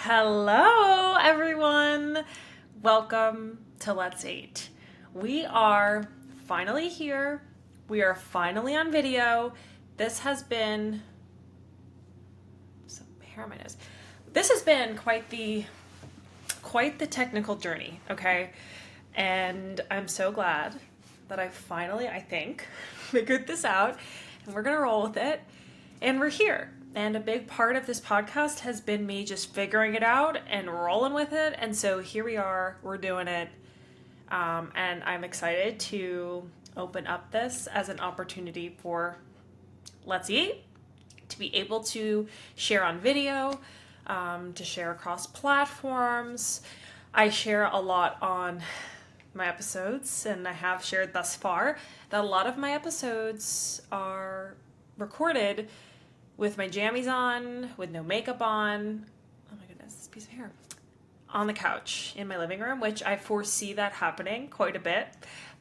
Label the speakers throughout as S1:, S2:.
S1: Hello, everyone. Welcome to Let's Eat. We are finally here. We are finally on video. This has been some hair on my nose. This has been quite the technical journey, okay? And I'm so glad that I finally, I think, figured this out, and we're gonna roll with it. And we're here. And a big part of this podcast has been me just figuring it out and rolling with it. And so here we are, we're doing it. And I'm excited to open up this as an opportunity for Let's Eat, to be able to share on video, to share across platforms. I share a lot on my episodes, and I have shared thus far that a lot of my episodes are recorded with my jammies on, with no makeup on. Oh my goodness, this piece of hair. On the couch in my living room, which I foresee that happening quite a bit.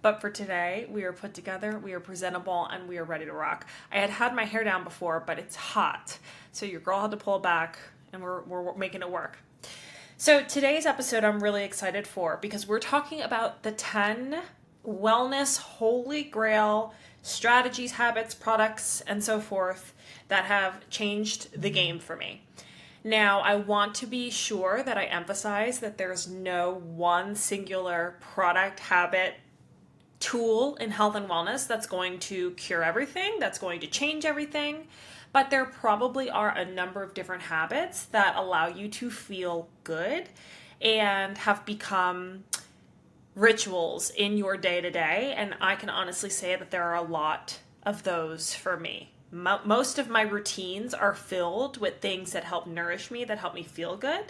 S1: But for today, we are put together, we are presentable, and we are ready to rock. I had my hair down before, but it's hot. So your girl had to pull it back, and we're making it work. So today's episode I'm really excited for because we're talking about the 10 wellness holy grail strategies, habits, products, and so forth that have changed the game for me. Now, I want to be sure that I emphasize that there's no one singular product, habit, tool in health and wellness that's going to cure everything, that's going to change everything, but there probably are a number of different habits that allow you to feel good and have become rituals in your day-to-day, and I can honestly say that there are a lot of those for me. Most of my routines are filled with things that help nourish me, that help me feel good,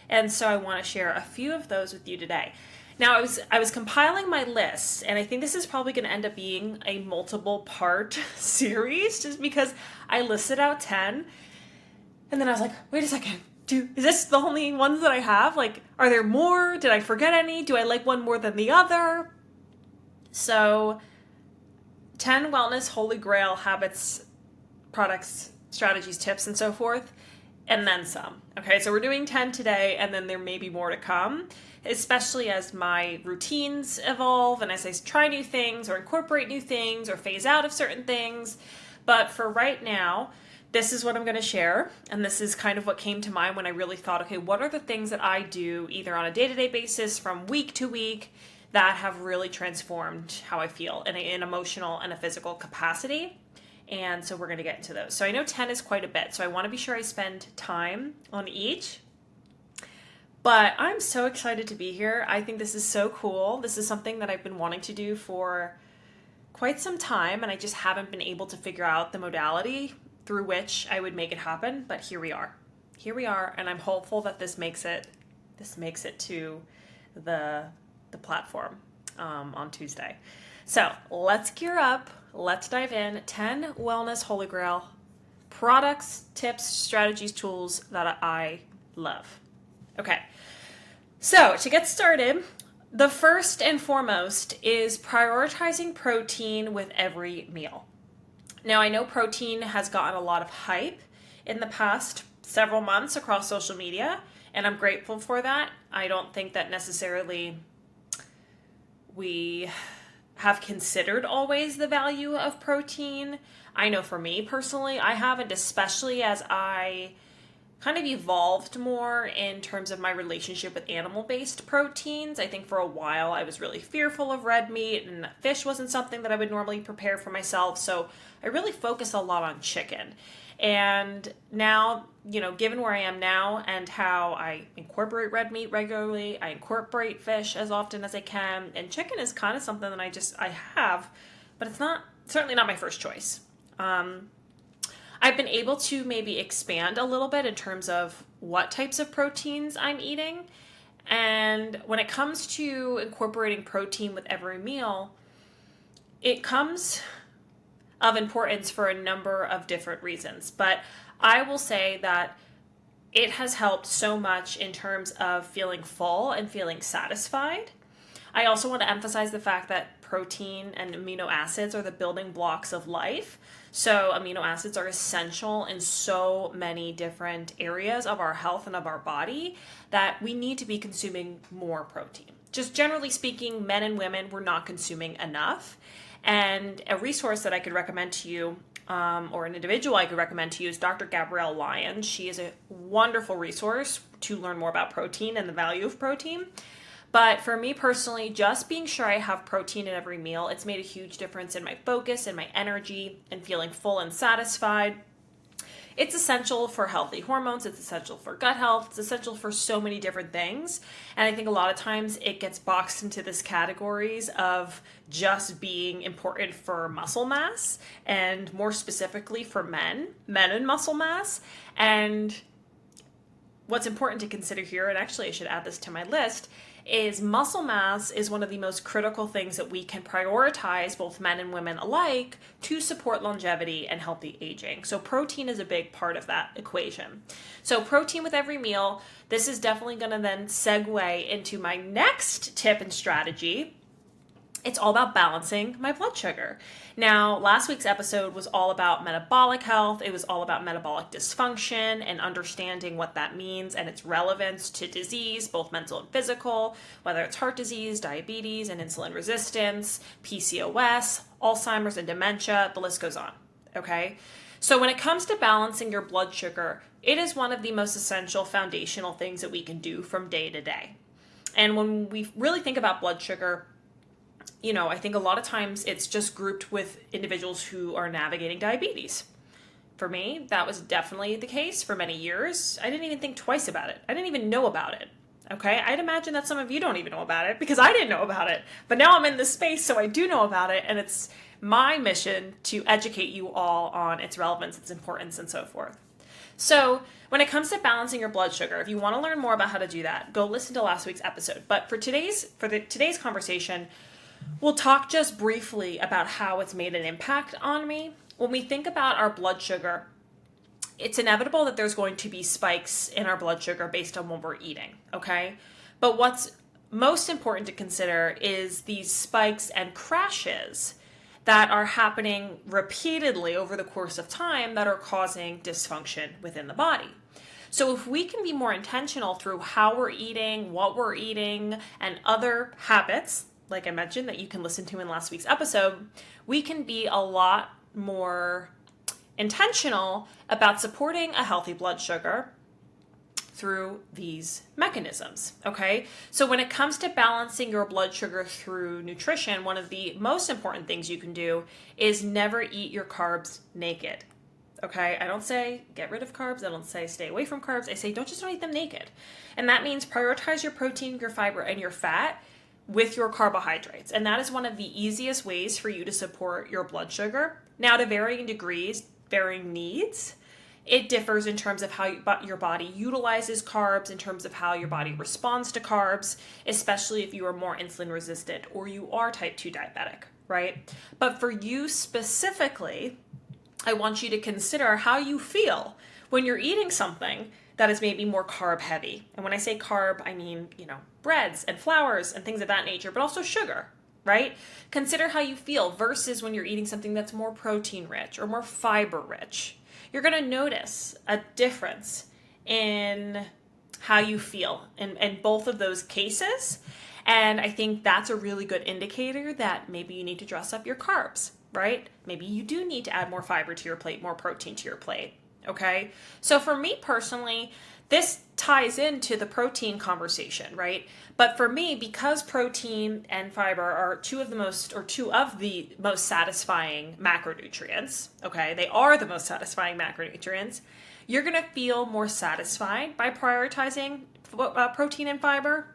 S1: and so I want to share a few of those with you today. Now, I was compiling my list, and I think this is probably going to end up being a multiple part series, just because I listed out 10, and then I was like, wait a second, is this the only ones that I have? Like, are there more? Did I forget any? Do I like one more than the other? So, 10 wellness holy grail habits, products, strategies, tips, and so forth, and then some. Okay, so we're doing 10 today, and then there may be more to come, especially as my routines evolve and as I try new things or incorporate new things or phase out of certain things. But for right now, this is what I'm going to share, and this is kind of what came to mind when I really thought, okay, what are the things that I do either on a day-to-day basis from week to week that have really transformed how I feel in an emotional and a physical capacity? And so we're going to get into those. So I know 10 is quite a bit, so I want to be sure I spend time on each. But I'm so excited to be here. I think this is so cool. This is something that I've been wanting to do for quite some time, and I just haven't been able to figure out the modality through which I would make it happen, but here we are. Here we are, and I'm hopeful that this makes it to the platform on Tuesday. So let's gear up. Let's dive in. 10 wellness holy grail products, tips, strategies, tools that I love. Okay, so to get started, the first and foremost is prioritizing protein with every meal. Now, I know protein has gotten a lot of hype in the past several months across social media, and I'm grateful for that. I don't think that necessarily we have considered always the value of protein. I know for me personally, I haven't, especially as I kind of evolved more in terms of my relationship with animal-based proteins. I think for a while I was really fearful of red meat, and fish wasn't something that I would normally prepare for myself, so I really focus a lot on chicken. And now, given where I am now and how I incorporate red meat regularly, I incorporate fish as often as I can, and chicken is kind of something that I have, but it's certainly not my first choice. I've been able to maybe expand a little bit in terms of what types of proteins I'm eating. And when it comes to incorporating protein with every meal, it comes of importance for a number of different reasons. But I will say that it has helped so much in terms of feeling full and feeling satisfied. I also want to emphasize the fact that protein and amino acids are the building blocks of life. So amino acids are essential in so many different areas of our health and of our body that we need to be consuming more protein. Just generally speaking, men and women, we're not consuming enough. And a resource that I could recommend to you, or an individual I could recommend to you, is Dr. Gabrielle Lyons. She is a wonderful resource to learn more about protein and the value of protein. But for me personally, just being sure I have protein in every meal, it's made a huge difference in my focus and my energy and feeling full and satisfied. It's essential for healthy hormones. It's essential for gut health. It's essential for so many different things. And I think a lot of times it gets boxed into this categories of just being important for muscle mass, and more specifically for men and muscle mass. And what's important to consider here, and actually I should add this to my list, is muscle mass is one of the most critical things that we can prioritize, both men and women alike, to support longevity and healthy aging. So protein is a big part of that equation. So protein with every meal. This is definitely going to then segue into my next tip and strategy. It's all about balancing my blood sugar. Now, last week's episode was all about metabolic health. It was all about metabolic dysfunction and understanding what that means and its relevance to disease, both mental and physical, whether it's heart disease, diabetes, and insulin resistance, PCOS, Alzheimer's and dementia, the list goes on, okay? So when it comes to balancing your blood sugar, it is one of the most essential foundational things that we can do from day to day. And when we really think about blood sugar, I think a lot of times it's just grouped with individuals who are navigating diabetes. For me, that was definitely the case for many years. I didn't even think twice about it. I didn't even know about it. Okay, I'd imagine that some of you don't even know about it because I didn't know about it. But now I'm in this space, so I do know about it, and it's my mission to educate you all on its relevance, its importance, and so forth. So when it comes to balancing your blood sugar, if you want to learn more about how to do that, go listen to last week's episode. But for today's conversation, we'll talk just briefly about how it's made an impact on me. When we think about our blood sugar, it's inevitable that there's going to be spikes in our blood sugar based on what we're eating, okay? But what's most important to consider is these spikes and crashes that are happening repeatedly over the course of time that are causing dysfunction within the body. So if we can be more intentional through how we're eating, what we're eating, and other habits, like I mentioned, that you can listen to in last week's episode, we can be a lot more intentional about supporting a healthy blood sugar through these mechanisms, okay? So when it comes to balancing your blood sugar through nutrition, one of the most important things you can do is never eat your carbs naked, okay? I don't say get rid of carbs. I don't say stay away from carbs. I say don't eat them naked. And that means prioritize your protein, your fiber, and your fat with your carbohydrates. And that is one of the easiest ways for you to support your blood sugar. Now, to varying degrees, varying needs, it differs in terms of how your body utilizes carbs, in terms of how your body responds to carbs, especially if you are more insulin resistant or you are type 2 diabetic, right? But for you specifically, I want you to consider how you feel when you're eating something that is maybe more carb heavy. And when I say carb, I mean, breads and flours and things of that nature, but also sugar, right? Consider how you feel versus when you're eating something that's more protein rich or more fiber rich. You're going to notice a difference in how you feel in both of those cases. And I think that's a really good indicator that maybe you need to dress up your carbs, right? Maybe you do need to add more fiber to your plate, more protein to your plate. Okay, so for me personally, this ties into the protein conversation, right? But for me, because protein and fiber are two of the most satisfying macronutrients, okay, they are the most satisfying macronutrients, you're going to feel more satisfied by prioritizing protein and fiber.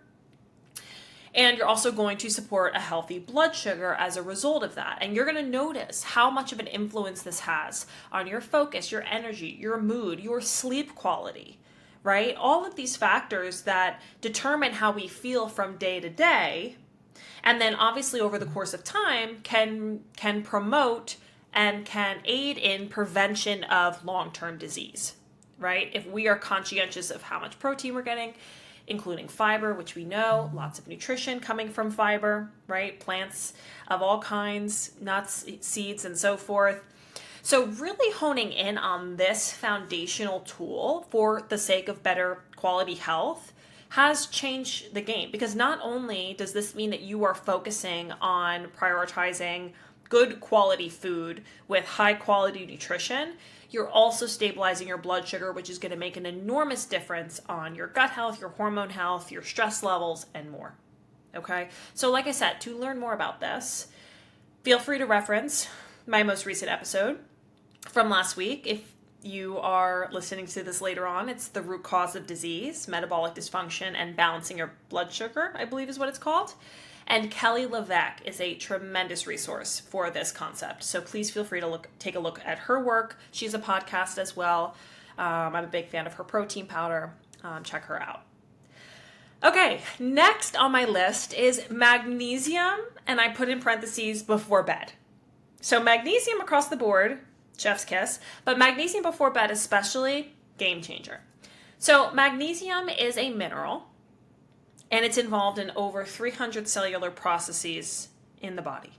S1: And you're also going to support a healthy blood sugar as a result of that. And you're going to notice how much of an influence this has on your focus, your energy, your mood, your sleep quality, right? All of these factors that determine how we feel from day to day, and then obviously over the course of time can promote and can aid in prevention of long-term disease, right? If we are conscientious of how much protein we're getting, including fiber, which we know, lots of nutrition coming from fiber, right? Plants of all kinds, nuts, seeds, and so forth. So really honing in on this foundational tool for the sake of better quality health has changed the game, because not only does this mean that you are focusing on prioritizing good quality food with high quality nutrition, you're also stabilizing your blood sugar, which is going to make an enormous difference on your gut health, your hormone health, your stress levels, and more. Okay? So like I said, to learn more about this, feel free to reference my most recent episode from last week. If you are listening to this later on, it's the root cause of disease, metabolic dysfunction, and balancing your blood sugar, I believe is what it's called. And Kelly LeVeque is a tremendous resource for this concept. So please feel free to take a look at her work. She's a podcast as well. I'm a big fan of her protein powder. Check her out. Okay, next on my list is magnesium, and I put in parentheses before bed. So magnesium across the board, chef's kiss, but magnesium before bed especially, game changer. So magnesium is a mineral, and it's involved in over 300 cellular processes in the body,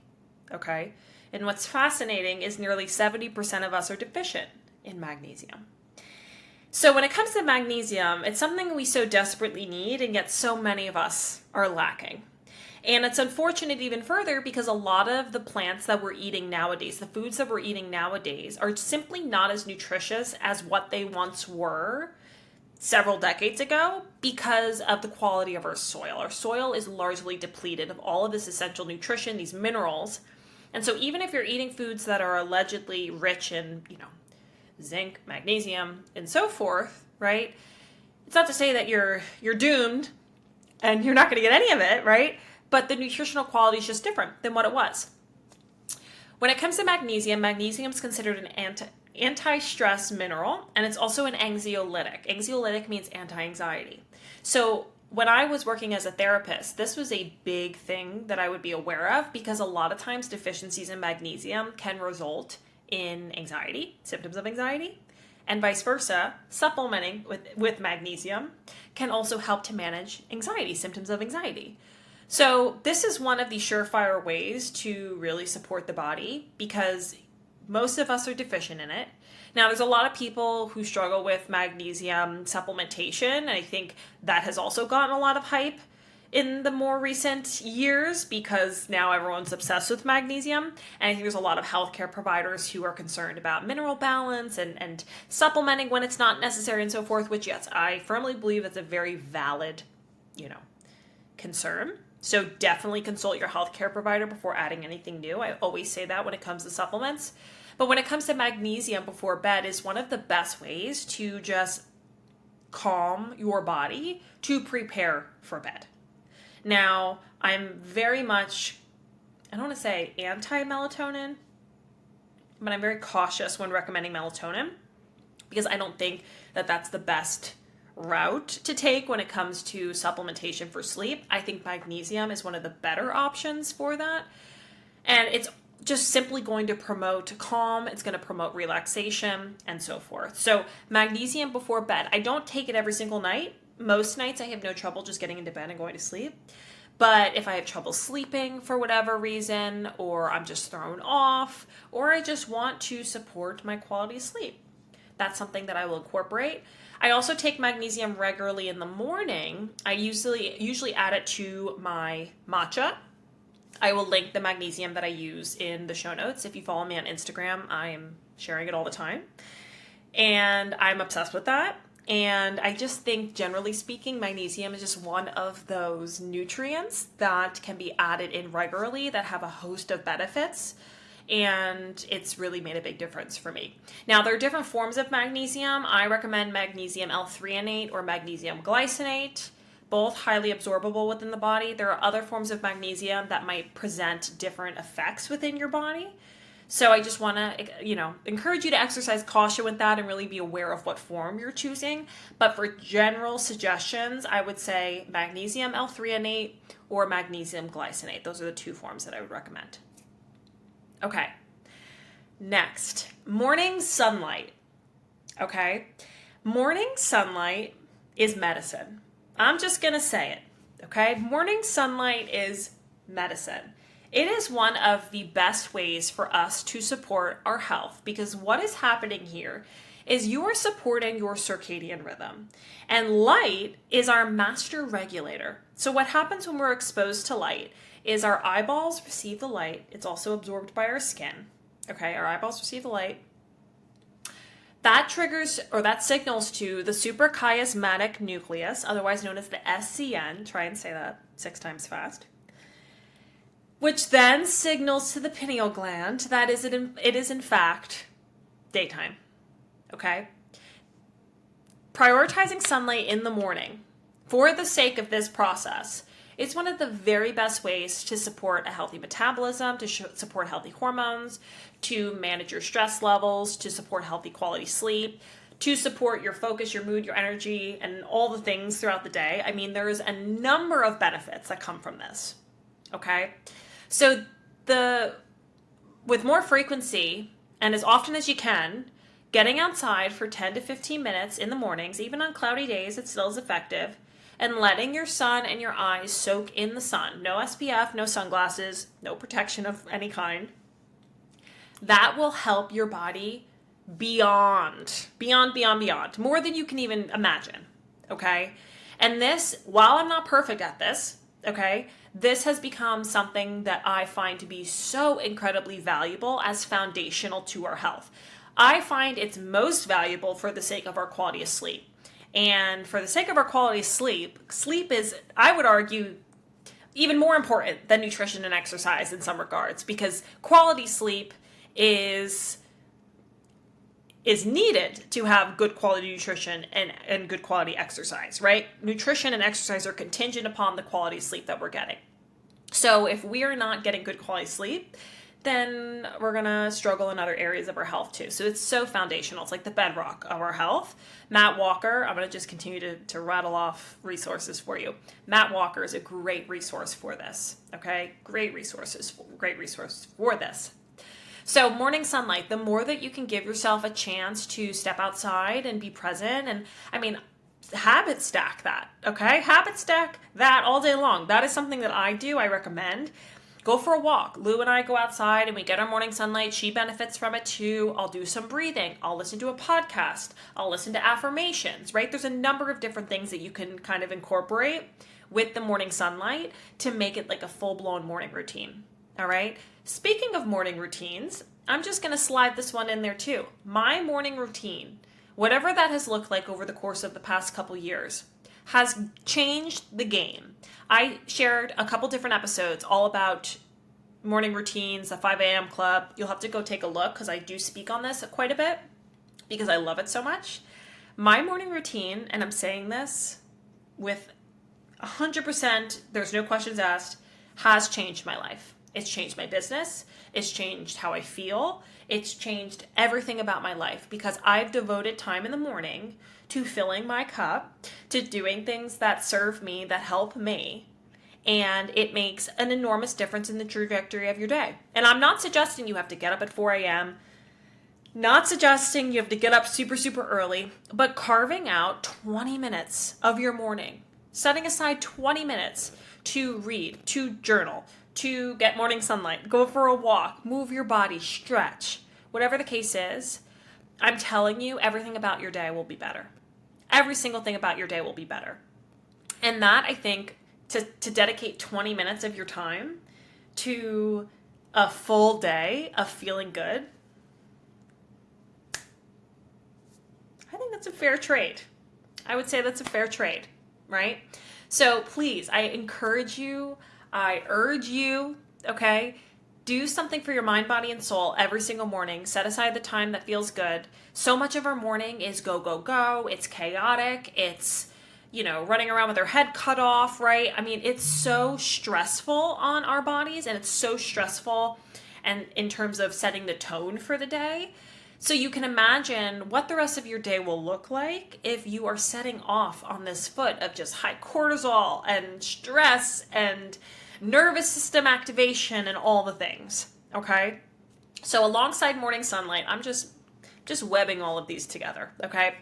S1: okay? And what's fascinating is nearly 70% of us are deficient in magnesium. So when it comes to magnesium, it's something we so desperately need, and yet so many of us are lacking. And it's unfortunate even further because a lot of the plants that we're eating nowadays, the foods that we're eating nowadays, are simply not as nutritious as what they once were several decades ago because of the quality of our soil. Our soil is largely depleted of all of this essential nutrition, these minerals. And so even if you're eating foods that are allegedly rich in, zinc, magnesium, and so forth, right? It's not to say that you're doomed and you're not going to get any of it, right? But the nutritional quality is just different than what it was. When it comes to magnesium, magnesium is considered an anti-stress mineral, and it's also an anxiolytic. Anxiolytic means anti-anxiety. So when I was working as a therapist, this was a big thing that I would be aware of, because a lot of times deficiencies in magnesium can result in anxiety, symptoms of anxiety, and vice versa. Supplementing with magnesium can also help to manage anxiety, symptoms of anxiety. So this is one of the surefire ways to really support the body, because most of us are deficient in it. Now, there's a lot of people who struggle with magnesium supplementation, and I think that has also gotten a lot of hype in the more recent years because now everyone's obsessed with magnesium. And I think there's a lot of healthcare providers who are concerned about mineral balance and supplementing when it's not necessary and so forth, which, yes, I firmly believe it's a very valid, concern. So definitely consult your healthcare provider before adding anything new. I always say that when it comes to supplements. But when it comes to magnesium before bed is one of the best ways to just calm your body to prepare for bed. Now, I'm very much, I don't want to say anti-melatonin, but I'm very cautious when recommending melatonin because I don't think that that's the best route to take when it comes to supplementation for sleep. I think magnesium is one of the better options for that. And it's just simply going to promote calm, it's going to promote relaxation, and so forth. So magnesium before bed. I don't take it every single night. Most nights I have no trouble just getting into bed and going to sleep. But if I have trouble sleeping for whatever reason, or I'm just thrown off, or I just want to support my quality of sleep, that's something that I will incorporate. I also take magnesium regularly in the morning. I usually add it to my matcha. I will link the magnesium that I use in the show notes. If you follow me on Instagram, I am sharing it all the time. And I'm obsessed with that. And I just think, generally speaking, magnesium is just one of those nutrients that can be added in regularly that have a host of benefits. And it's really made a big difference for me. Now, there are different forms of magnesium. I recommend magnesium L-threonate or magnesium glycinate, both highly absorbable within the body. There are other forms of magnesium that might present different effects within your body. So I just want to, encourage you to exercise caution with that and really be aware of what form you're choosing. But for general suggestions, I would say magnesium L-threonate or magnesium glycinate. Those are the two forms that I would recommend. Okay, next, morning sunlight. Okay, morning sunlight is medicine. I'm just going to say it, okay? Morning sunlight is medicine. It is one of the best ways for us to support our health, because what is happening here is you are supporting your circadian rhythm. And light is our master regulator. So what happens when we're exposed to light is our eyeballs receive the light. It's also absorbed by our skin. Okay, our eyeballs receive the light. That triggers, or that signals to the suprachiasmatic nucleus, otherwise known as the SCN. Try and say that 6 times fast. Which then signals to the pineal gland that it is in fact daytime. Okay? Prioritizing sunlight in the morning for the sake of this process is one of the very best ways to support a healthy metabolism, to support healthy hormones, to manage your stress levels, to support healthy quality sleep, to support your focus, your mood, your energy, and all the things throughout the day. I mean, there's a number of benefits that come from this. Okay? So with more frequency and as often as you can, getting outside for 10 to 15 minutes in the mornings, even on cloudy days, it still is effective, and letting your sun and your eyes soak in the sun. No SPF, no sunglasses, no protection of any kind. That will help your body beyond, more than you can even imagine, okay? And this, while I'm not perfect at this, okay, this has become something that I find to be so incredibly valuable as foundational to our health. I find it's most valuable for the sake of our quality of sleep. And for the sake of our quality of sleep is, I would argue, even more important than nutrition and exercise in some regards, because quality sleep is needed to have good quality nutrition and good quality exercise, right? Nutrition and exercise are contingent upon the quality of sleep that we're getting. So if we are not getting good quality sleep, then we're going to struggle in other areas of our health too. So it's so foundational. It's like the bedrock of our health. Matt Walker, I'm going to just continue to rattle off resources for you. Matt Walker is a great resource for this, okay? Great resource for this. So morning sunlight, the more that you can give yourself a chance to step outside and be present, and I mean, habit stack that, okay? Habit stack that all day long. That is something that I do. I recommend. Go for a walk. Lou and I go outside and we get our morning sunlight. She benefits from it too. I'll do some breathing. I'll listen to a podcast. I'll listen to affirmations, right? There's a number of different things that you can kind of incorporate with the morning sunlight to make it like a full-blown morning routine, all right? Speaking of morning routines, I'm just going to slide this one in there too. My morning routine, whatever that has looked like over the course of the past couple years, has changed the game. I shared a couple different episodes all about morning routines, the 5 a.m. club. You'll have to go take a look because I do speak on this quite a bit because I love it so much. My morning routine, and I'm saying this with 100%, there's no questions asked, has changed my life. It's changed my business. It's changed how I feel. It's changed everything about my life because I've devoted time in the morning to filling my cup, to doing things that serve me, that help me, and it makes an enormous difference in the trajectory of your day. And I'm not suggesting you have to get up at 4 a.m., not suggesting you have to get up super, super early, but carving out 20 minutes of your morning, setting aside 20 minutes to read, to journal, to get morning sunlight, go for a walk, move your body, stretch, whatever the case is, I'm telling you, everything about your day will be better. Every single thing about your day will be better. And that, I think, to dedicate 20 minutes of your time to a full day of feeling good, I think that's a fair trade. I would say that's a fair trade, right? So please, I encourage you, I urge you, okay? Do something for your mind, body, and soul every single morning. Set aside the time that feels good. So much of our morning is go, go, go. It's chaotic. It's, running around with our head cut off, right? I mean, it's so stressful on our bodies, and it's so stressful and in terms of setting the tone for the day. So you can imagine what the rest of your day will look like if you are setting off on this foot of just high cortisol and stress and nervous system activation and all the things, okay? So alongside morning sunlight, I'm just webbing all of these together, okay?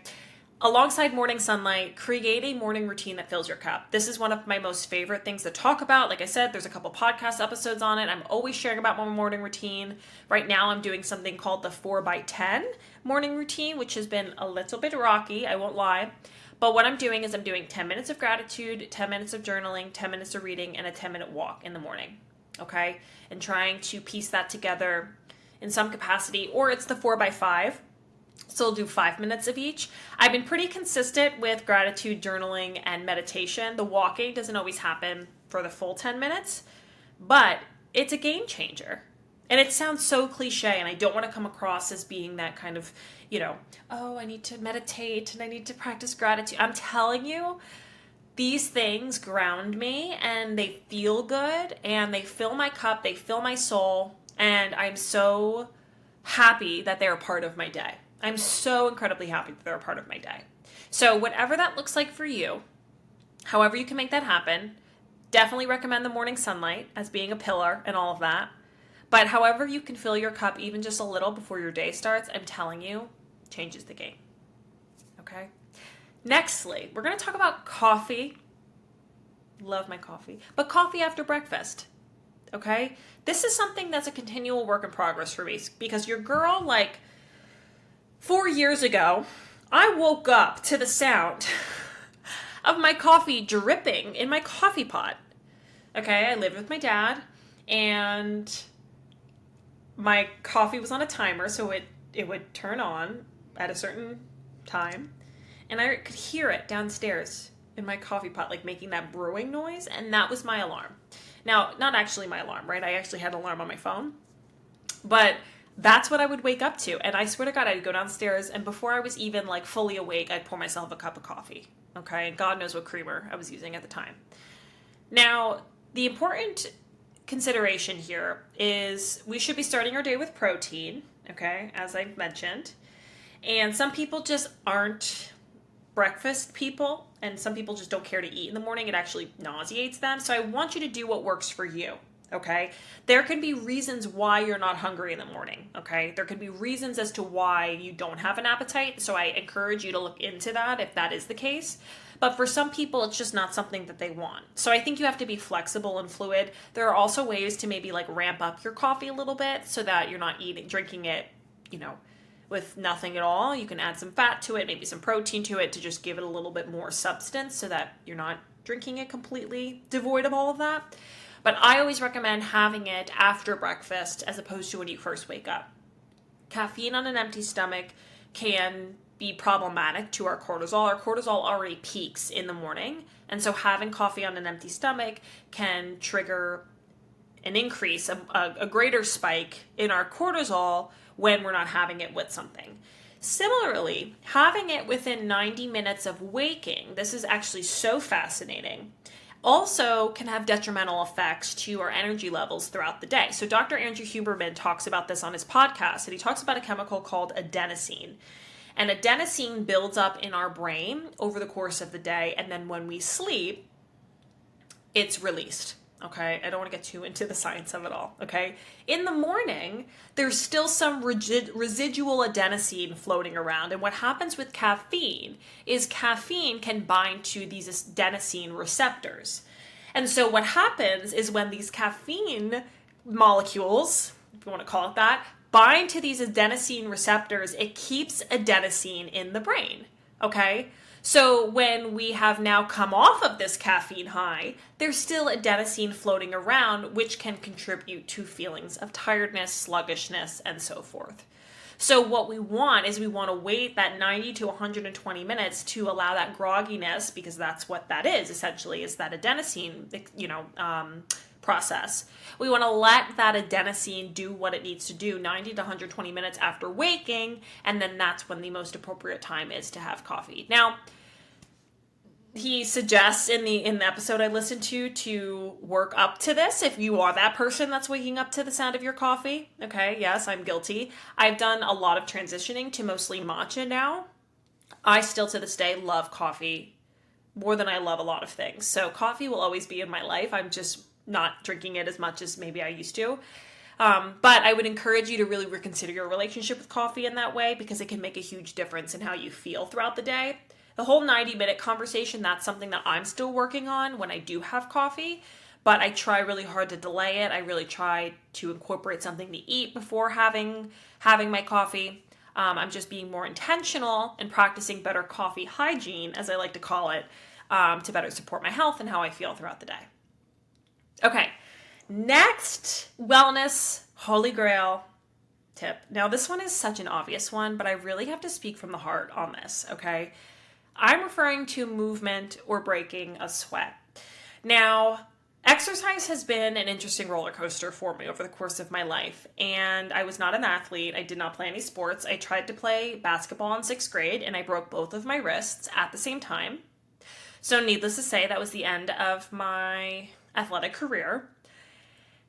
S1: alongside morning sunlight, create a morning routine that fills your cup. This is one of my most favorite things to talk about. Like I said, there's a couple podcast episodes on it. I'm always sharing about my morning routine. Right now, I'm doing something called the 4x10 morning routine, which has been a little bit rocky, I won't lie. But what I'm doing is I'm doing 10 minutes of gratitude, 10 minutes of journaling, 10 minutes of reading, and a 10-minute walk in the morning, okay? And trying to piece that together in some capacity, or it's the 4x5. So I'll do 5 minutes of each. I've been pretty consistent with gratitude, journaling, and meditation. The walking doesn't always happen for the full 10 minutes, but it's a game changer. And it sounds so cliche, and I don't want to come across as being that kind of, oh, I need to meditate and I need to practice gratitude. I'm telling you, these things ground me and they feel good and they fill my cup, they fill my soul, and I'm so happy that they're a part of my day. I'm so incredibly happy that they're a part of my day. So whatever that looks like for you, however you can make that happen, definitely recommend the morning sunlight as being a pillar and all of that. But however you can fill your cup even just a little before your day starts, I'm telling you, changes the game. Okay? Nextly, we're going to talk about coffee. Love my coffee. But coffee after breakfast. Okay? This is something that's a continual work in progress for me because your girl, 4 years ago, I woke up to the sound of my coffee dripping in my coffee pot. Okay, I lived with my dad, and my coffee was on a timer, so it would turn on at a certain time, and I could hear it downstairs in my coffee pot, making that brewing noise, and that was my alarm. Now, not actually my alarm, right? I actually had an alarm on my phone, but that's what I would wake up to. And I swear to God, I'd go downstairs, and before I was even fully awake, I'd pour myself a cup of coffee. Okay. And God knows what creamer I was using at the time. Now, the important consideration here is we should be starting our day with protein. Okay. As I've mentioned. And some people just aren't breakfast people, and some people just don't care to eat in the morning. It actually nauseates them. So I want you to do what works for you. Okay, there can be reasons why you're not hungry in the morning. Okay, there could be reasons as to why you don't have an appetite. So I encourage you to look into that if that is the case. But for some people, it's just not something that they want. So I think you have to be flexible and fluid. There are also ways to maybe ramp up your coffee a little bit so that you're not drinking it, with nothing at all. You can add some fat to it, maybe some protein to it to just give it a little bit more substance so that you're not drinking it completely devoid of all of that. But I always recommend having it after breakfast as opposed to when you first wake up. Caffeine on an empty stomach can be problematic to our cortisol. Our cortisol already peaks in the morning, and so having coffee on an empty stomach can trigger an increase, a greater spike in our cortisol when we're not having it with something. Similarly, having it within 90 minutes of waking, this is actually so fascinating, also can have detrimental effects to our energy levels throughout the day. So Dr. Andrew Huberman talks about this on his podcast, and he talks about a chemical called adenosine. And adenosine builds up in our brain over the course of the day, and then when we sleep, it's released. Okay, I don't want to get too into the science of it all, okay? In the morning, there's still some residual adenosine floating around, and what happens with caffeine is caffeine can bind to these adenosine receptors. And so what happens is when these caffeine molecules, if you want to call it that, bind to these adenosine receptors, it keeps adenosine in the brain, okay? So when we have now come off of this caffeine high, there's still adenosine floating around, which can contribute to feelings of tiredness, sluggishness, and so forth. So what we want is we want to wait that 90 to 120 minutes to allow that grogginess, because that's what that is essentially, is that adenosine, process. We want to let that adenosine do what it needs to do 90 to 120 minutes after waking, and then that's when the most appropriate time is to have coffee. Now, he suggests in the episode I listened to work up to this if you are that person that's waking up to the sound of your coffee. Okay, yes, I'm guilty. I've done a lot of transitioning to mostly matcha now. I still to this day love coffee more than I love a lot of things. So coffee will always be in my life. I'm just not drinking it as much as maybe I used to. But I would encourage you to really reconsider your relationship with coffee in that way, because it can make a huge difference in how you feel throughout the day. The whole 90-minute conversation, that's something that I'm still working on when I do have coffee, but I try really hard to delay it. I really try to incorporate something to eat before having my coffee. I'm just being more intentional and practicing better coffee hygiene, as I like to call it, to better support my health and how I feel throughout the day. Okay, next wellness holy grail tip. Now, this one is such an obvious one, but I really have to speak from the heart on this, okay? I'm referring to movement or breaking a sweat. Now, exercise has been an interesting roller coaster for me over the course of my life, and I was not an athlete. I did not play any sports. I tried to play basketball in 6th grade, and I broke both of my wrists at the same time. So needless to say, that was the end of my athletic career.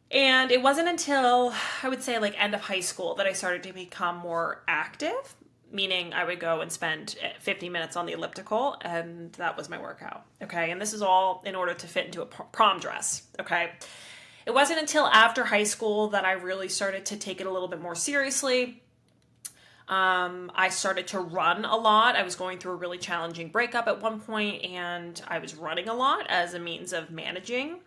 S1: And it wasn't until, I would say, like end of high school that I started to become more active, meaning I would go and spend 50 minutes on the elliptical, and that was my workout, okay? And this is all in order to fit into a prom dress, okay? It wasn't until after high school that I really started to take it a little bit more seriously. I started to run a lot. I was going through a really challenging breakup at one point, and I was running a lot as a means of managing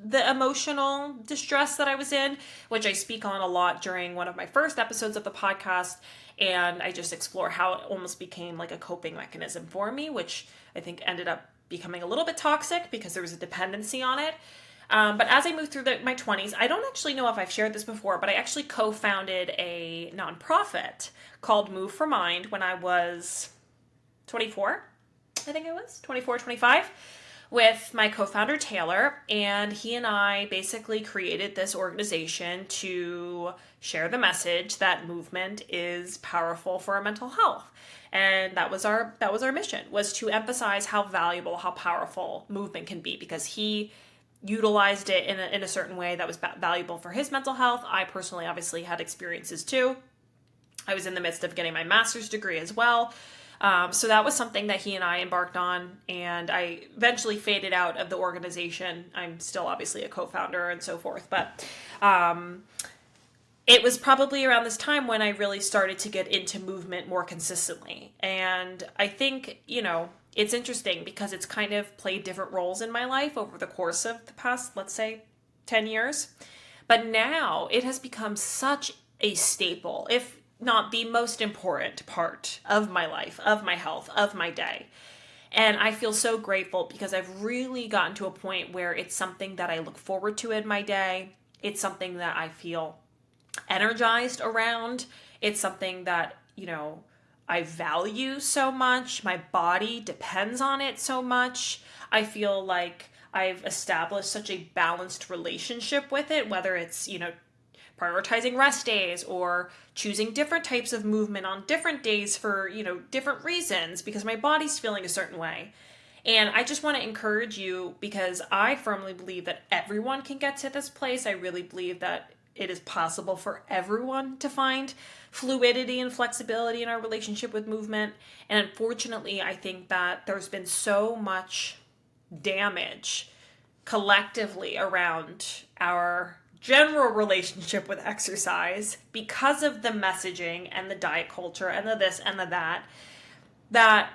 S1: the emotional distress that I was in, which I speak on a lot during one of my first episodes of the podcast. And I just explore how it almost became like a coping mechanism for me, which I think ended up becoming a little bit toxic because there was a dependency on it. But as I moved through my 20s, I don't actually know if I've shared this before, but I actually co-founded a nonprofit called Move for Mind when I was 24. I think it was 24, 25. With my co-founder Taylor, and he and I basically created this organization to share the message that movement is powerful for our mental health. And that was our mission, was to emphasize how valuable, how powerful movement can be, because he utilized it in a certain way that was valuable for his mental health. I personally obviously had experiences too. I was in the midst of getting my master's degree as well. So that was something that he and I embarked on, and I eventually faded out of the organization. I'm still obviously a co-founder and so forth, but it was probably around this time when I really started to get into movement more consistently. And I think, it's interesting because it's kind of played different roles in my life over the course of the past, let's say, 10 years. But now it has become such a staple, if not the most important part of my life, of my health, of my day. And I feel so grateful because I've really gotten to a point where it's something that I look forward to in my day. It's something that I feel energized around. It's something that, I value so much. My body depends on it so much. I feel like I've established such a balanced relationship with it, whether it's, prioritizing rest days or choosing different types of movement on different days for, different reasons because my body's feeling a certain way. And I just want to encourage you, because I firmly believe that everyone can get to this place. I really believe that it is possible for everyone to find fluidity and flexibility in our relationship with movement. And unfortunately, I think that there's been so much damage collectively around our general relationship with exercise because of the messaging and the diet culture and the this and the that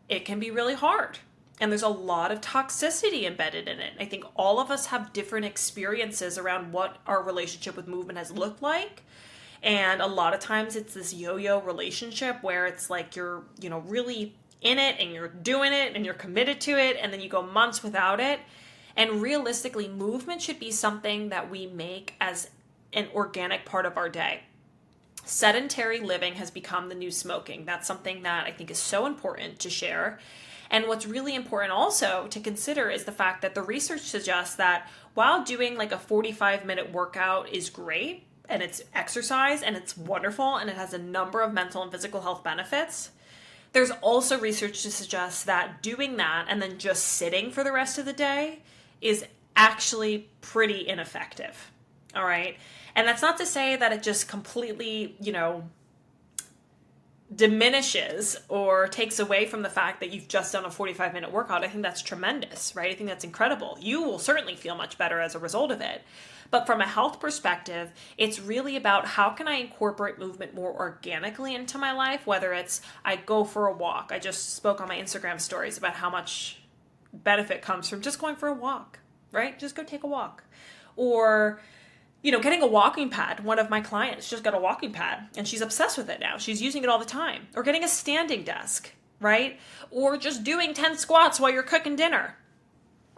S1: it can be really hard. And there's a lot of toxicity embedded in it. I think all of us have different experiences around what our relationship with movement has looked like. And a lot of times it's this yo-yo relationship where it's like you're, really in it and you're doing it and you're committed to it, and then you go months without it. And realistically, movement should be something that we make as an organic part of our day. Sedentary living has become the new smoking. That's something that I think is so important to share. And what's really important also to consider is the fact that the research suggests that while doing like a 45-minute workout is great, and it's exercise and it's wonderful and it has a number of mental and physical health benefits, there's also research to suggest that doing that and then just sitting for the rest of the day is actually pretty ineffective. All right. And that's not to say that it just completely, diminishes or takes away from the fact that you've just done a 45-minute workout, I think that's tremendous, right? I think that's incredible. You will certainly feel much better as a result of it. But from a health perspective, it's really about how can I incorporate movement more organically into my life, whether it's I go for a walk. I just spoke on my Instagram stories about how much benefit comes from just going for a walk, right? Just go take a walk. Or getting a walking pad. One of my clients just got a walking pad and she's obsessed with it now. She's using it all the time. Or getting a standing desk, right? Or just doing 10 squats while you're cooking dinner.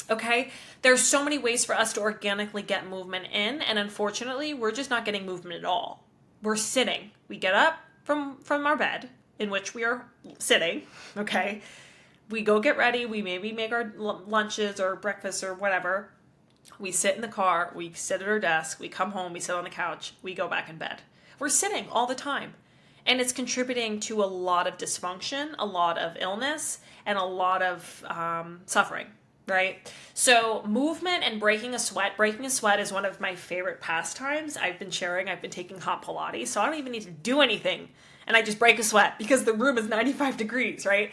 S1: Okay? There's so many ways for us to organically get movement in, and unfortunately, we're just not getting movement at all. We're sitting. We get up from our bed, in which we are sitting, okay? We go get ready. We maybe make our lunches or breakfast or whatever. We sit in the car, we sit at our desk, we come home, we sit on the couch, we go back in bed. We're sitting all the time. And it's contributing to a lot of dysfunction, a lot of illness, and a lot of suffering, right? So movement and breaking a sweat is one of my favorite pastimes. I've been taking hot Pilates, so I don't even need to do anything. And I just break a sweat because the room is 95 degrees, right?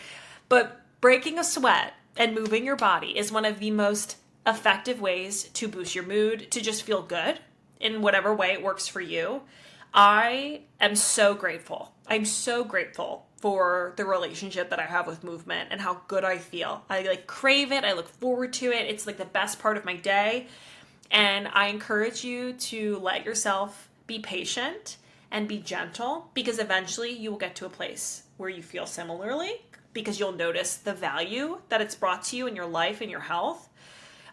S1: But breaking a sweat and moving your body is one of the most effective ways to boost your mood, to just feel good in whatever way it works for you. I am so grateful. I'm so grateful for the relationship that I have with movement and how good I feel. I crave it. I look forward to it. It's the best part of my day. And I encourage you to let yourself be patient and be gentle, because eventually you will get to a place where you feel similarly, because you'll notice the value that it's brought to you in your life and your health.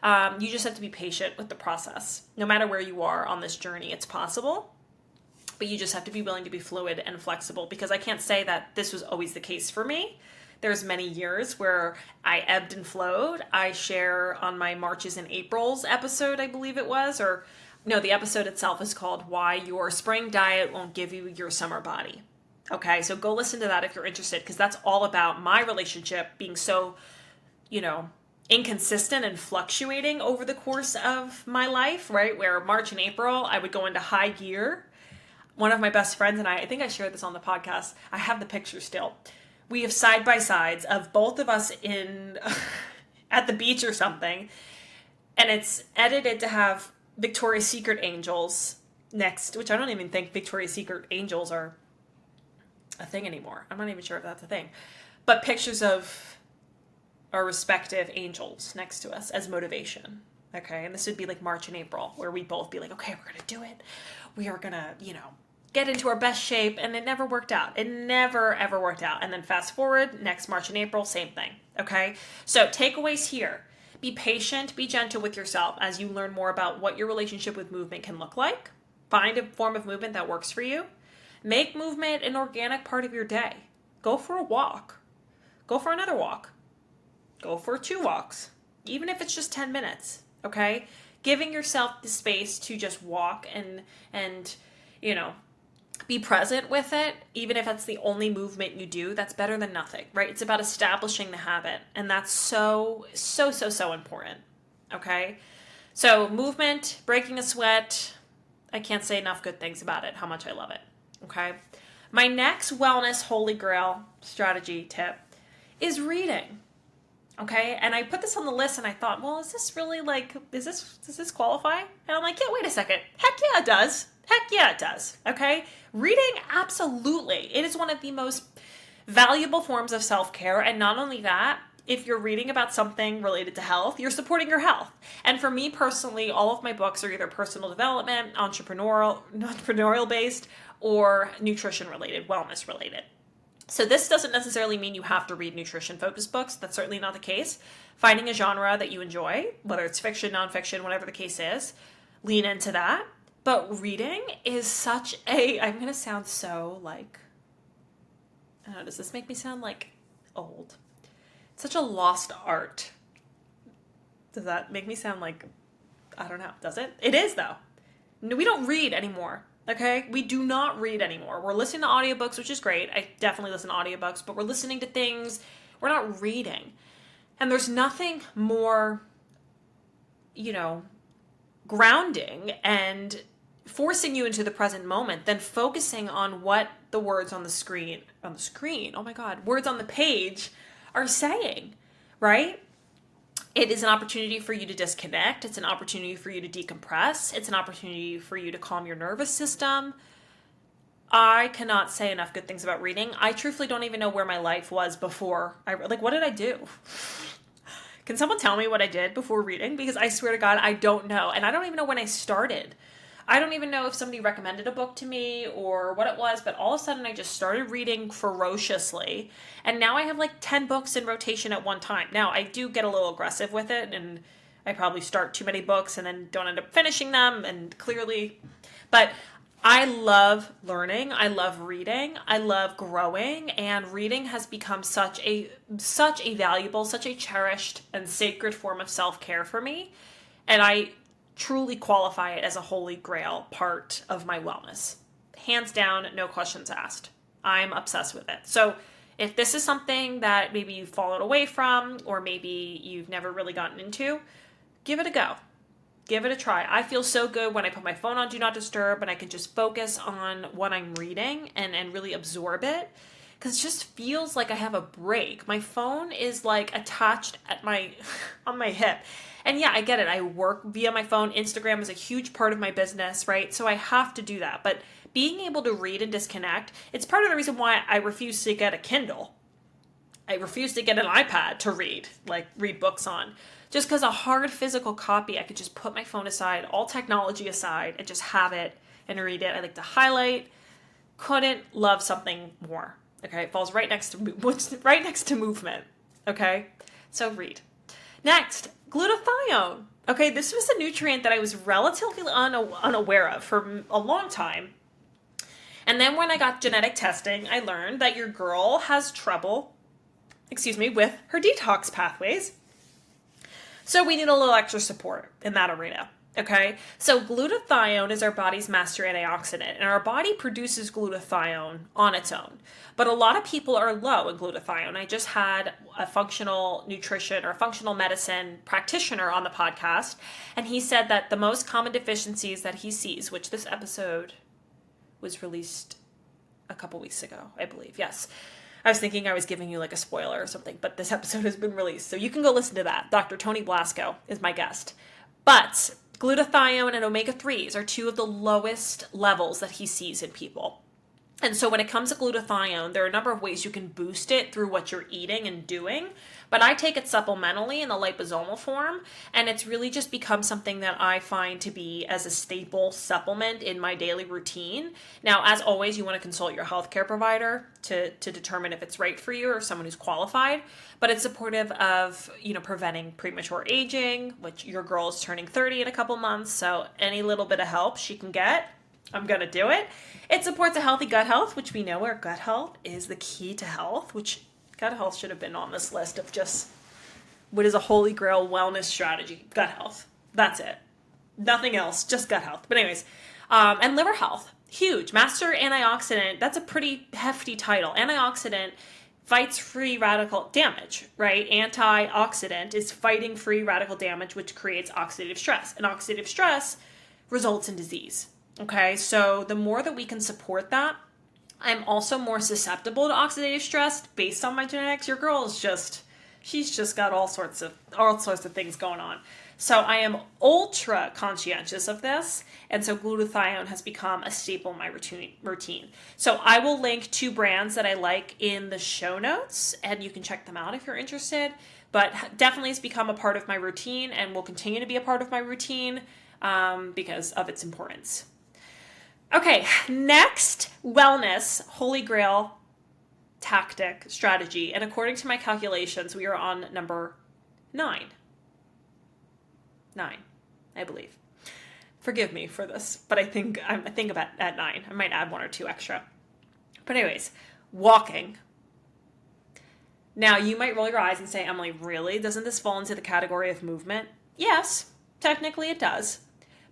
S1: You just have to be patient with the process. No matter where you are on this journey, it's possible, but you just have to be willing to be fluid and flexible, because I can't say that this was always the case for me. There's many years where I ebbed and flowed. I share on my Marches and Aprils episode, I believe it was, or no, the episode itself is called Why Your Spring Diet Won't Give You Your Summer Body. Okay, so go listen to that if you're interested, because that's all about my relationship being so, inconsistent and fluctuating over the course of my life, right? Where March and April, I would go into high gear. One of my best friends and I think I shared this on the podcast. I have the picture still. We have side-by-sides of both of us in at the beach or something. And it's edited to have Victoria's Secret angels next, which I don't even think Victoria's Secret angels are a thing anymore. I'm not even sure if that's a thing. But pictures of our respective angels next to us as motivation. Okay. And this would be March and April, where we'd both be okay, we're going to do it. We are going to, get into our best shape. And it never worked out. It never, ever worked out. And then fast forward, next March and April, same thing. Okay. So takeaways here: be patient, be gentle with yourself as you learn more about what your relationship with movement can look like. Find a form of movement that works for you. Make movement an organic part of your day. Go for a walk. Go for another walk. Go for 2 walks, even if it's just 10 minutes, okay? Giving yourself the space to just walk and be present with it, even if it's the only movement you do, that's better than nothing, right? It's about establishing the habit, and that's so important, okay? So movement, breaking a sweat, I can't say enough good things about it, how much I love it, okay? My next wellness holy grail strategy tip is reading. Okay, and I put this on the list and I thought, well, is this really does this qualify? And I'm yeah, wait a second. Heck yeah, it does. Heck yeah, it does. Okay, reading, absolutely. It is one of the most valuable forms of self-care. And not only that, if you're reading about something related to health, you're supporting your health. And for me personally, all of my books are either personal development, entrepreneurial based, or nutrition related, wellness related. So this doesn't necessarily mean you have to read nutrition-focused books. That's certainly not the case. Finding a genre that you enjoy, whether it's fiction, nonfiction, whatever the case is, lean into that. But reading is I'm going to sound so I don't know, does this make me sound old? It's such a lost art. Does that make me sound I don't know, does it? It is, though. No, we don't read anymore. Okay, we do not read anymore. We're listening to audiobooks, which is great. I definitely listen to audiobooks, but we're listening to things. We're not reading. And there's nothing more, grounding and forcing you into the present moment than focusing on what the words on the screen, oh my God, words on the page are saying, right? It is an opportunity for you to disconnect. It's an opportunity for you to decompress. It's an opportunity for you to calm your nervous system. I cannot say enough good things about reading. I truthfully don't even know where my life was before what did I do? Can someone tell me what I did before reading? Because I swear to God, I don't know. And I don't even know when I started. I don't even know if somebody recommended a book to me or what it was, but all of a sudden I just started reading ferociously. And now I have like 10 books in rotation at one time. Now, I do get a little aggressive with it, and I probably start too many books and then don't end up finishing them, and clearly. But I love learning. I love reading. I love growing, and reading has become such a valuable, such a cherished and sacred form of self-care for me. And I truly qualify it as a holy grail part of my wellness. Hands down, no questions asked. I'm obsessed with it. So if this is something that maybe you've fallen away from, or maybe you've never really gotten into, give it a go. Give it a try. I feel so good when I put my phone on Do Not Disturb and I can just focus on what I'm reading and really absorb it. Because it just feels like I have a break. My phone is like attached at on my hip. And yeah, I get it. I work via my phone. Instagram is a huge part of my business, right? So I have to do that. But being able to read and disconnect, it's part of the reason why I refuse to get a Kindle. I refuse to get an iPad to read books on. Just because a hard physical copy, I could just put my phone aside, all technology aside, and just have it and read it. I like to highlight. Couldn't love something more. Okay, it falls right next to movement. Okay, so read. Next, glutathione. Okay, this was a nutrient that I was relatively unaware of for a long time. And then when I got genetic testing, I learned that your girl has trouble, with her detox pathways. So we need a little extra support in that arena. Okay, so glutathione is our body's master antioxidant, and our body produces glutathione on its own. But a lot of people are low in glutathione. I just had a functional nutrition or functional medicine practitioner on the podcast, and he said that the most common deficiencies that he sees, which this episode was released a couple weeks ago, I believe. Yes. I was thinking I was giving you like a spoiler or something, but this episode has been released, so you can go listen to that. Dr. Tony Blasco is my guest. But glutathione and omega-3s are two of the lowest levels that he sees in people. And so when it comes to glutathione, there are a number of ways you can boost it through what you're eating and doing. But I take it supplementally in the liposomal form, and it's really just become something that I find to be as a staple supplement in my daily routine. Now, as always, you want to consult your healthcare provider to determine if it's right for you or someone who's qualified. But it's supportive of, preventing premature aging, which your girl is turning 30 in a couple months. So any little bit of help she can get, I'm going to do it. It supports a healthy gut health, which we know our gut health is the key to health, which gut health should have been on this list of just what is a holy grail wellness strategy. Gut health. That's it. Nothing else, just gut health. But anyways, and liver health. Huge. Master antioxidant. That's a pretty hefty title. Antioxidant fights free radical damage, right? Antioxidant is fighting free radical damage, which creates oxidative stress. And oxidative stress results in disease. Okay, so the more that we can support that, I'm also more susceptible to oxidative stress based on my genetics. Your girl is she's just got all sorts of things going on. So I am ultra conscientious of this, and so glutathione has become a staple in my routine. So I will link 2 brands that I like in the show notes, and you can check them out if you're interested. But definitely it's become a part of my routine and will continue to be a part of my routine because of its importance. Okay, next, wellness, holy grail tactic, strategy. And according to my calculations, we are on number 9. 9, I believe. Forgive me for this, but I think about at 9. I might add 1 or 2 extra. But anyways, walking. Now, you might roll your eyes and say, Emily, really? Doesn't this fall into the category of movement? Yes, technically it does.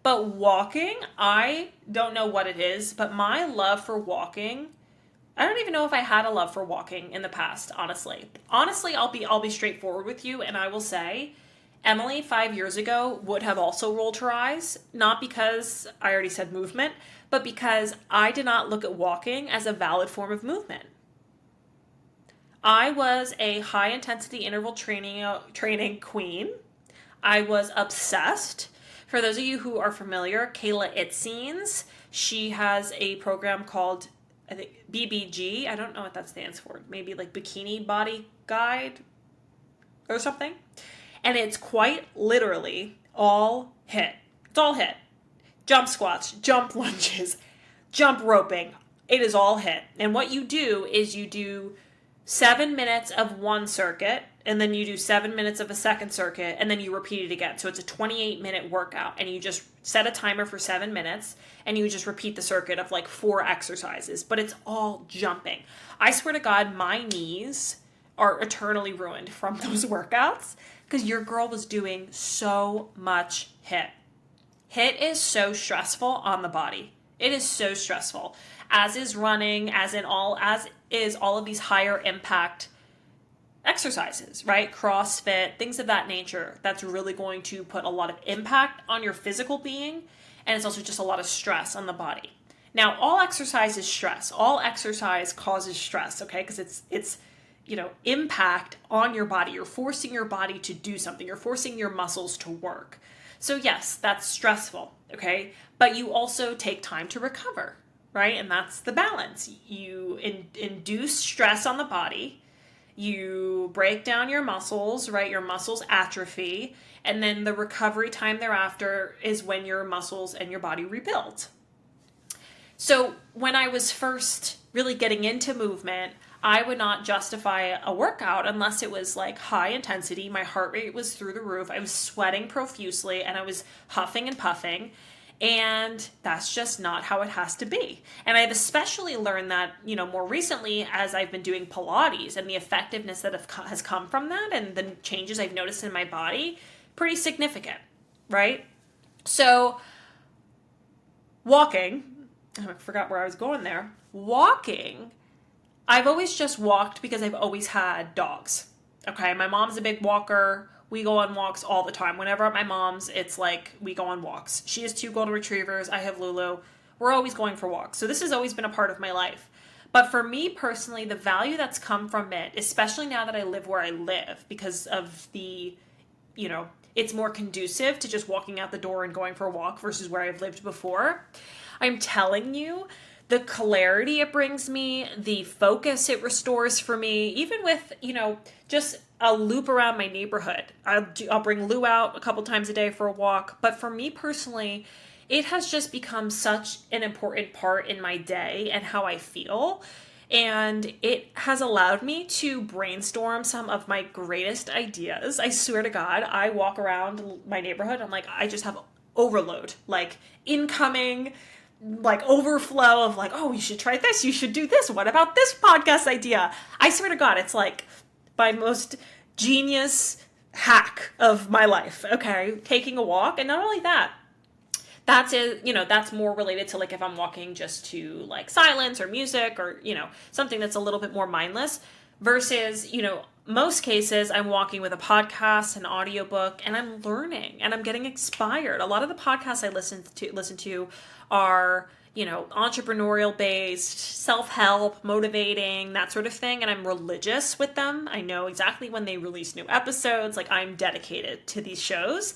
S1: But walking, I don't know what it is, but my love for walking, I don't even know if I had a love for walking in the past, honestly. Honestly, I'll be straightforward with you, and I will say Emily 5 years ago would have also rolled her eyes, not because I already said movement, but because I did not look at walking as a valid form of movement. I was a high intensity interval training queen. I was obsessed. For those of you who are familiar, Kayla Itzines, she has a program called, I think, BBG. I don't know what that stands for. Maybe like Bikini Body Guide or something. And it's quite literally all HIIT. It's all HIIT. Jump squats, jump lunges, jump roping. It is all HIIT. And what you do is you do 7 minutes of one circuit, and then you do 7 minutes of a second circuit, and then you repeat it again. So it's a 28-minute workout, and you just set a timer for 7 minutes, and you just repeat the circuit of like 4 exercises, but it's all jumping. I swear to God, my knees are eternally ruined from those workouts because your girl was doing so much HIIT. HIIT is so stressful on the body. It is so stressful, as is running, as is all of these higher impact exercises, right? CrossFit, things of that nature. That's really going to put a lot of impact on your physical being, and it's also just a lot of stress on the body. Now, all exercise is stress. All exercise causes stress, okay? Because it's impact on your body. You're forcing your body to do something. You're forcing your muscles to work. So yes, that's stressful, okay? But you also take time to recover, right? And that's the balance. You induce stress on the body, you break down your muscles, right? Your muscles atrophy, and then the recovery time thereafter is when your muscles and your body rebuild. So when I was first really getting into movement, I would not justify a workout unless it was like high intensity. My heart rate was through the roof. I was sweating profusely and I was huffing and puffing. And that's just not how it has to be. And I've especially learned that, more recently as I've been doing Pilates and the effectiveness that has come from that and the changes I've noticed in my body, pretty significant, right? So walking, I forgot where I was going there. Walking, I've always just walked because I've always had dogs. Okay, my mom's a big walker. We go on walks all the time. Whenever at my mom's, it's like we go on walks. She has 2 golden retrievers. I have Lulu. We're always going for walks. So this has always been a part of my life. But for me personally, the value that's come from it, especially now that I live where I live, because of the, it's more conducive to just walking out the door and going for a walk versus where I've lived before. I'm telling you, the clarity it brings me, the focus it restores for me, even with, just a loop around my neighborhood. I'll bring Lou out a couple times a day for a walk. But for me personally, it has just become such an important part in my day and how I feel. And it has allowed me to brainstorm some of my greatest ideas. I swear to God, I walk around my neighborhood. I'm like, I just have overload, like incoming, like overflow of like, oh, you should try this. You should do this. What about this podcast idea? I swear to God, it's like my most genius hack of my life. Okay. Taking a walk. And not only that, that's it, that's more related to like if I'm walking just to like silence or music or, something that's a little bit more mindless versus, most cases I'm walking with a podcast, an audiobook, and I'm learning and I'm getting inspired. A lot of the podcasts I listen to are, entrepreneurial based, self-help, motivating, that sort of thing. And I'm religious with them. I know exactly when they release new episodes. Like I'm dedicated to these shows.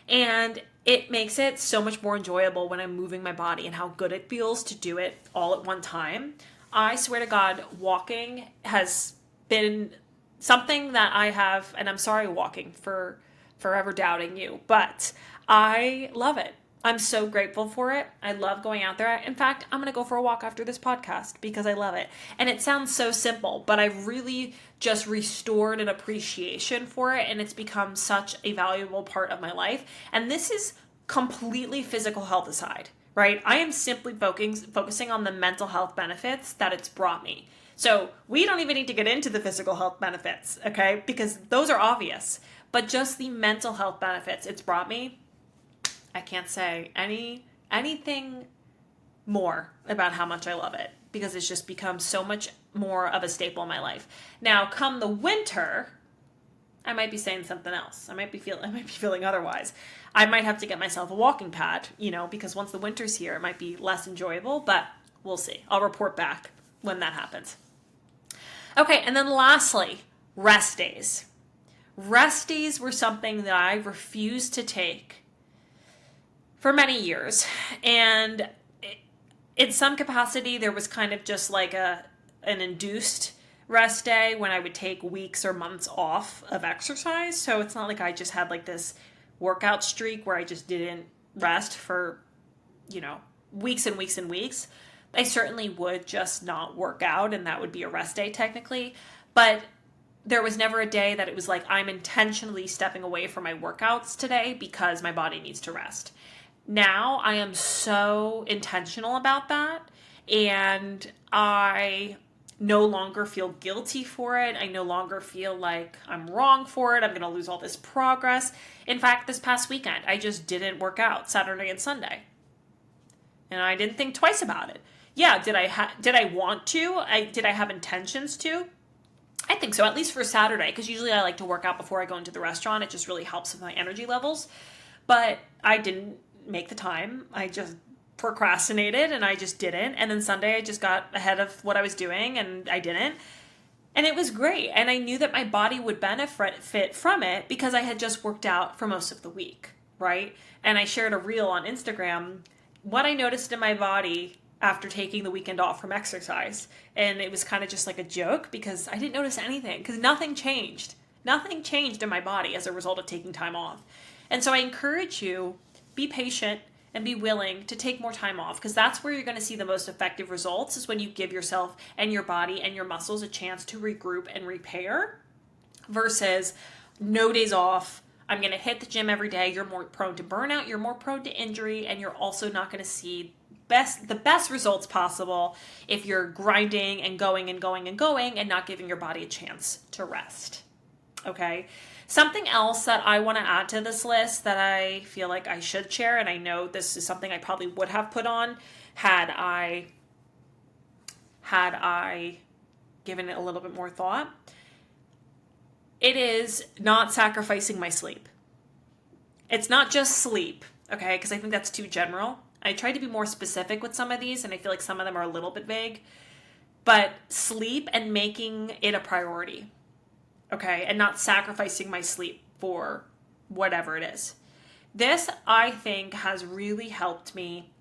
S1: And it makes it so much more enjoyable when I'm moving my body and how good it feels to do it all at one time. I swear to God, walking has been something that I have, and I'm sorry, walking, for forever doubting you, but I love it. I'm so grateful for it. I love going out there. In fact, I'm going to go for a walk after this podcast because I love it. And it sounds so simple, but I've really just restored an appreciation for it, and it's become such a valuable part of my life. And this is completely physical health aside, right? I am simply focusing on the mental health benefits that it's brought me. So we don't even need to get into the physical health benefits, okay? Because those are obvious. But just the mental health benefits it's brought me, I can't say anything more about how much I love it because it's just become so much more of a staple in my life. Now, come the winter, I might be saying something else. I might be feeling otherwise. I might have to get myself a walking pad, because once the winter's here, it might be less enjoyable, but we'll see. I'll report back when that happens. Okay, and then lastly, rest days. Rest days were something that I refused to take for many years. And in some capacity, there was kind of just like an induced rest day when I would take weeks or months off of exercise. So it's not like I just had like this workout streak where I just didn't rest for, weeks and weeks and weeks. I certainly would just not work out, and that would be a rest day technically. But there was never a day that it was like, I'm intentionally stepping away from my workouts today because my body needs to rest. Now I am so intentional about that, and I no longer feel guilty for it. I no longer feel like I'm wrong for it. I'm going to lose all this progress. In fact, this past weekend, I just didn't work out Saturday and Sunday. And I didn't think twice about it. Yeah, did I want to? Did I have intentions to? I think so, at least for Saturday, because usually I like to work out before I go into the restaurant. It just really helps with my energy levels. But I didn't make the time. I just procrastinated and I just didn't. And then Sunday I just got ahead of what I was doing and I didn't. And it was great. And I knew that my body would benefit from it because I had just worked out for most of the week, right? And I shared a reel on Instagram, what I noticed in my body after taking the weekend off from exercise. And it was kind of just like a joke because I didn't notice anything because nothing changed. Nothing changed in my body as a result of taking time off. And so I encourage you, be patient and be willing to take more time off, because that's where you're going to see the most effective results, is when you give yourself and your body and your muscles a chance to regroup and repair, versus no days off. I'm going to hit the gym every day. You're more prone to burnout. You're more prone to injury, and you're also not going to see the best results possible if you're grinding and going and going and going and not giving your body a chance to rest. Okay. Something else that I want to add to this list that I feel like I should share, and I know this is something I probably would have put on had I given it a little bit more thought. It is not sacrificing my sleep. It's not just sleep, okay? Because I think that's too general. I tried to be more specific with some of these, and I feel like some of them are a little bit vague. But sleep and making it a priority. Okay, and not sacrificing my sleep for whatever it is. This, I think, has really helped me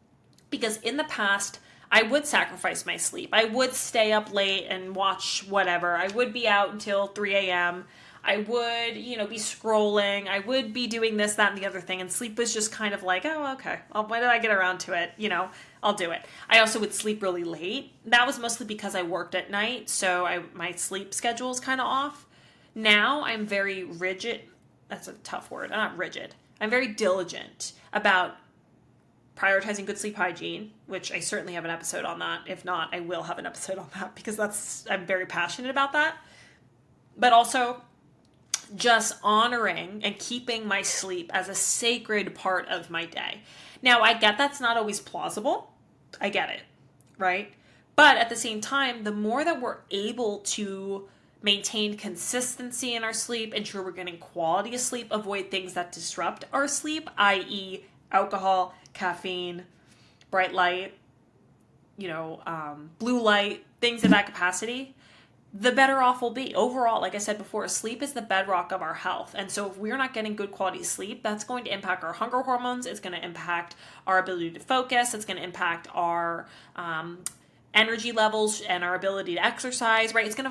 S1: because in the past, I would sacrifice my sleep. I would stay up late and watch whatever. I would be out until 3 a.m. I would, be scrolling. I would be doing this, that, and the other thing. And sleep was just kind of like, oh, okay. When did I get around to it? I'll do it. I also would sleep really late. That was mostly because I worked at night, so my sleep schedule is kind of off. Now I'm very rigid. That's a tough word. I'm not rigid. I'm very diligent about prioritizing good sleep hygiene, which I certainly have an episode on that. If not, I will have an episode on that because I'm very passionate about that. But also just honoring and keeping my sleep as a sacred part of my day. Now, I get that's not always plausible. I get it, right? But at the same time, the more that we're able to maintain consistency in our sleep, ensure we're getting quality of sleep, avoid things that disrupt our sleep, i.e. alcohol, caffeine, bright light, blue light, things of that capacity, the better off we'll be. Overall, like I said before, sleep is the bedrock of our health. And so if we're not getting good quality sleep, that's going to impact our hunger hormones. It's going to impact our ability to focus. It's going to impact our energy levels and our ability to exercise, right? It's going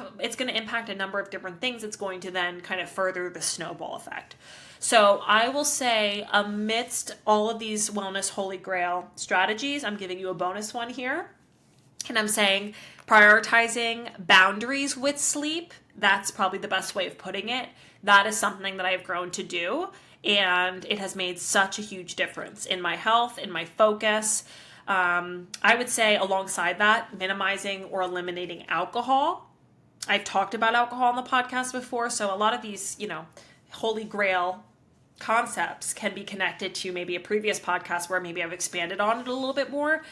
S1: to impact a number of different things. It's going to then kind of further the snowball effect. So I will say, amidst all of these wellness holy grail strategies, I'm giving you a bonus one here. And I'm saying prioritizing boundaries with sleep. That's probably the best way of putting it. That is something that I've grown to do. And it has made such a huge difference in my health, in my focus. I would say alongside that, minimizing or eliminating alcohol. I've talked about alcohol on the podcast before, so a lot of these, holy grail concepts can be connected to maybe a previous podcast where maybe I've expanded on it a little bit more.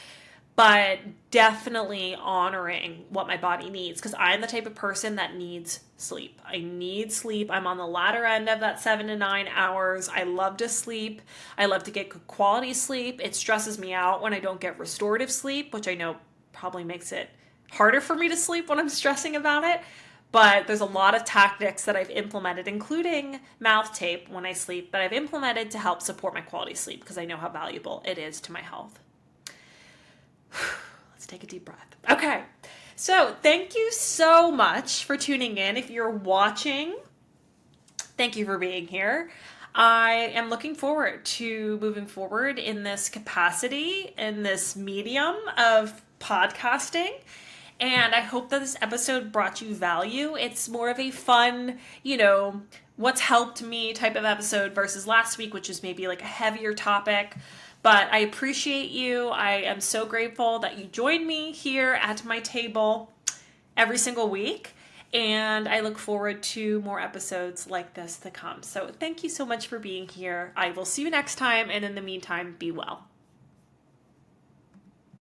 S1: but definitely honoring what my body needs, because I'm the type of person that needs sleep. I need sleep. I'm on the latter end of that 7 to 9 hours. I love to sleep. I love to get good quality sleep. It stresses me out when I don't get restorative sleep, which I know probably makes it harder for me to sleep when I'm stressing about it. But there's a lot of tactics that I've implemented, including mouth tape when I sleep, that I've implemented to help support my quality sleep because I know how valuable it is to my health. Let's take a deep breath. Okay, so thank you so much for tuning in. If you're watching, thank you for being here. I am looking forward to moving forward in this capacity, in this medium of podcasting. And I hope that this episode brought you value. It's more of a fun, what's helped me type of episode versus last week, which is maybe like a heavier topic. But I appreciate you. I am so grateful that you join me here at my table every single week. And I look forward to more episodes like this to come. So thank you so much for being here. I will see you next time. And in the meantime, be well.